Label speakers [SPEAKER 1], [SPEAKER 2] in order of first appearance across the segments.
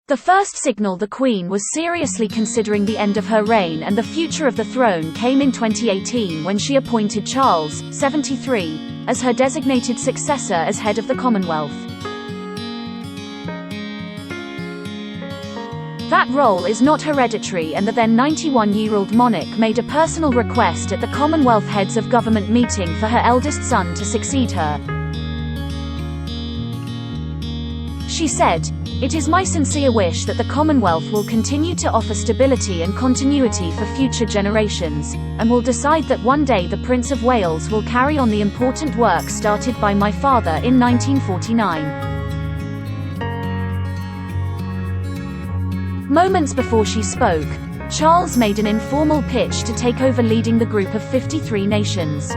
[SPEAKER 1] The first signal the Queen was seriously considering the end of her reign and the future of the throne came in 2018 when she appointed Charles, 73, as her designated successor as head of the Commonwealth. That role is not hereditary, and the then 91-year-old monarch made a personal request at the Commonwealth Heads of Government meeting for her eldest son to succeed her. She said, "It is my sincere wish that the Commonwealth will continue to offer stability and continuity for future generations, and will decide that one day the Prince of Wales will carry on the important work started by my father in 1949. Moments before she spoke, Charles made an informal pitch to take over leading the group of 53 nations.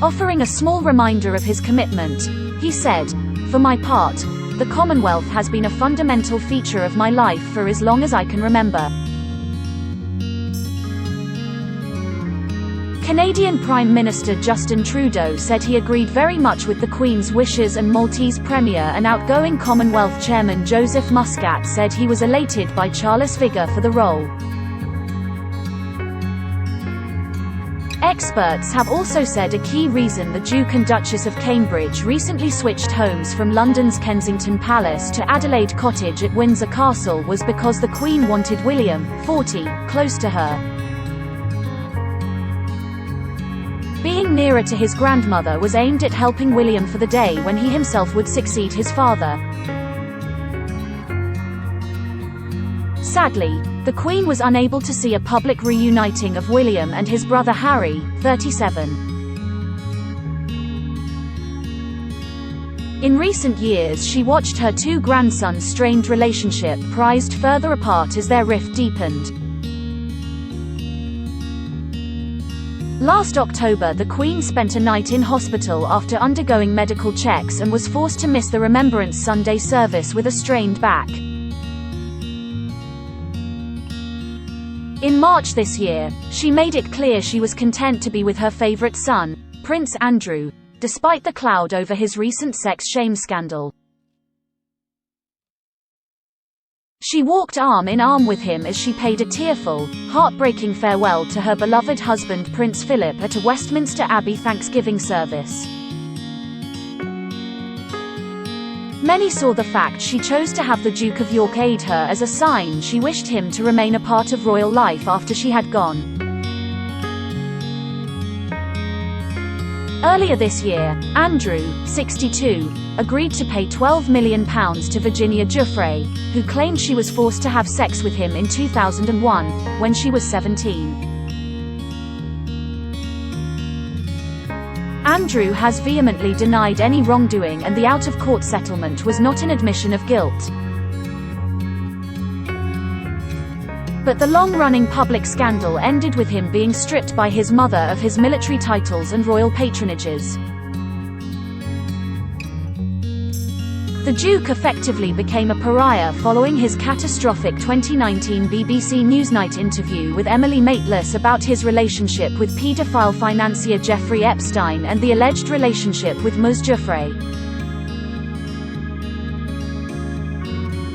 [SPEAKER 1] Offering a small reminder of his commitment, he said, "For my part, the Commonwealth has been a fundamental feature of my life for as long as I can remember." Canadian Prime Minister Justin Trudeau said he agreed very much with the Queen's wishes, and Maltese Premier and outgoing Commonwealth Chairman Joseph Muscat said he was elated by Charles' vigour for the role. Experts have also said a key reason the Duke and Duchess of Cambridge recently switched homes from London's Kensington Palace to Adelaide Cottage at Windsor Castle was because the Queen wanted William, 40, close to her. Being nearer to his grandmother was aimed at helping William for the day when he himself would succeed his father. Sadly, the Queen was unable to see a public reuniting of William and his brother Harry, 37. In recent years she watched her two grandsons' strained relationship prized further apart as their rift deepened. Last October the Queen spent a night in hospital after undergoing medical checks and was forced to miss the Remembrance Sunday service with a strained back. In March this year, she made it clear she was content to be with her favourite son, Prince Andrew, despite the cloud over his recent sex shame scandal. She walked arm in arm with him as she paid a tearful, heartbreaking farewell to her beloved husband Prince Philip at a Westminster Abbey Thanksgiving service. Many saw the fact she chose to have the Duke of York aid her as a sign she wished him to remain a part of royal life after she had gone. Earlier this year, Andrew, 62, agreed to pay £12 million to Virginia Giuffre, who claimed she was forced to have sex with him in 2001, when she was 17. Andrew has vehemently denied any wrongdoing, and the out-of-court settlement was not an admission of guilt. But the long-running public scandal ended with him being stripped by his mother of his military titles and royal patronages. The Duke effectively became a pariah following his catastrophic 2019 BBC Newsnight interview with Emily Maitlis about his relationship with paedophile financier Jeffrey Epstein and the alleged relationship with Ms. Giuffre.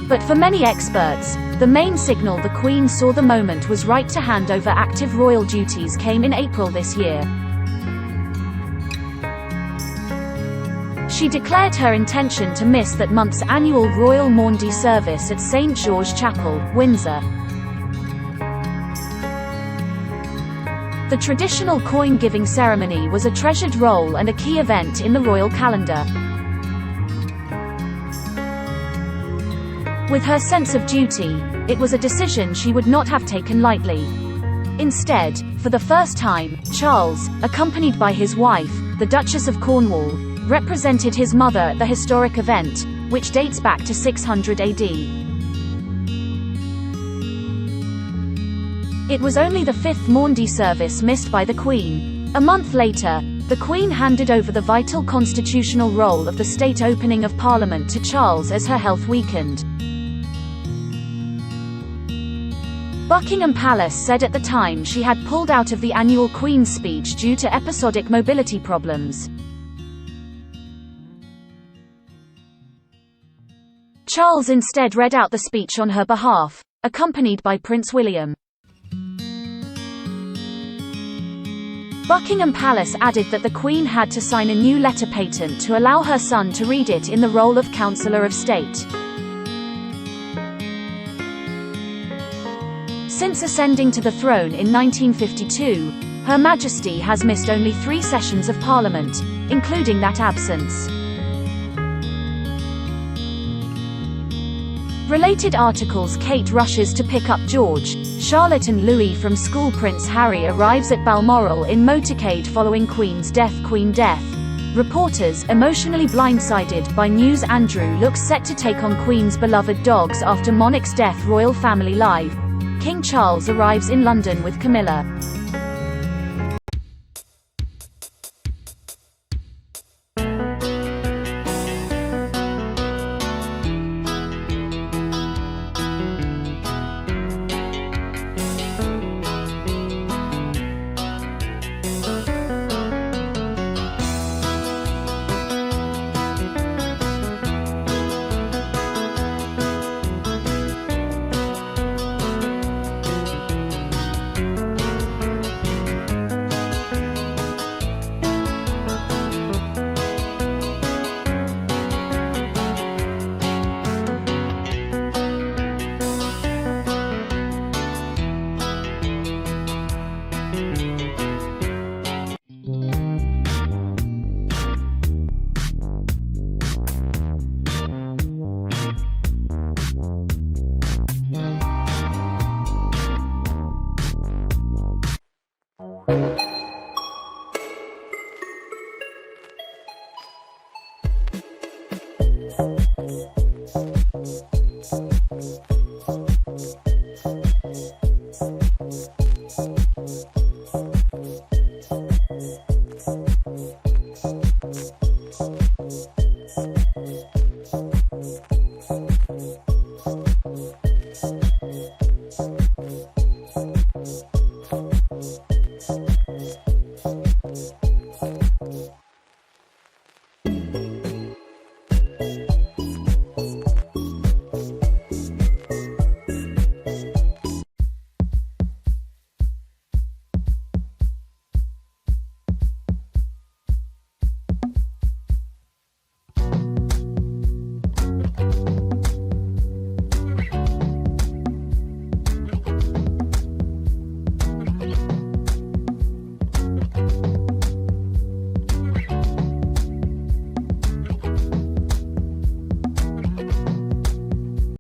[SPEAKER 1] But for many experts, the main signal the Queen saw the moment was right to hand over active royal duties came in April this year. She declared her intention to miss that month's annual Royal Maundy service at St. George Chapel, Windsor. The traditional coin-giving ceremony was a treasured role and a key event in the royal calendar. With her sense of duty, it was a decision she would not have taken lightly. Instead, for the first time, Charles, accompanied by his wife, the Duchess of Cornwall, represented his mother at the historic event, which dates back to 600 AD. It was only the fifth Maundy service missed by the Queen. A month later, the Queen handed over the vital constitutional role of the state opening of Parliament to Charles as her health weakened. Buckingham Palace said at the time she had pulled out of the annual Queen's speech due to episodic mobility problems. Charles instead read out the speech on her behalf, accompanied by Prince William. Buckingham Palace added that the Queen had to sign a new letter patent to allow her son to read it in the role of Councillor of State. Since ascending to the throne in 1952, Her Majesty has missed only 3 sessions of Parliament, including that absence. Related articles: Kate rushes to pick up George, Charlotte and Louis from school. Prince Harry arrives at Balmoral in motorcade following Queen's death. Queen death. Reporters, emotionally blindsided by news. Andrew looks set to take on Queen's beloved dogs after monarch's death. Royal family live. King Charles arrives in London with Camilla.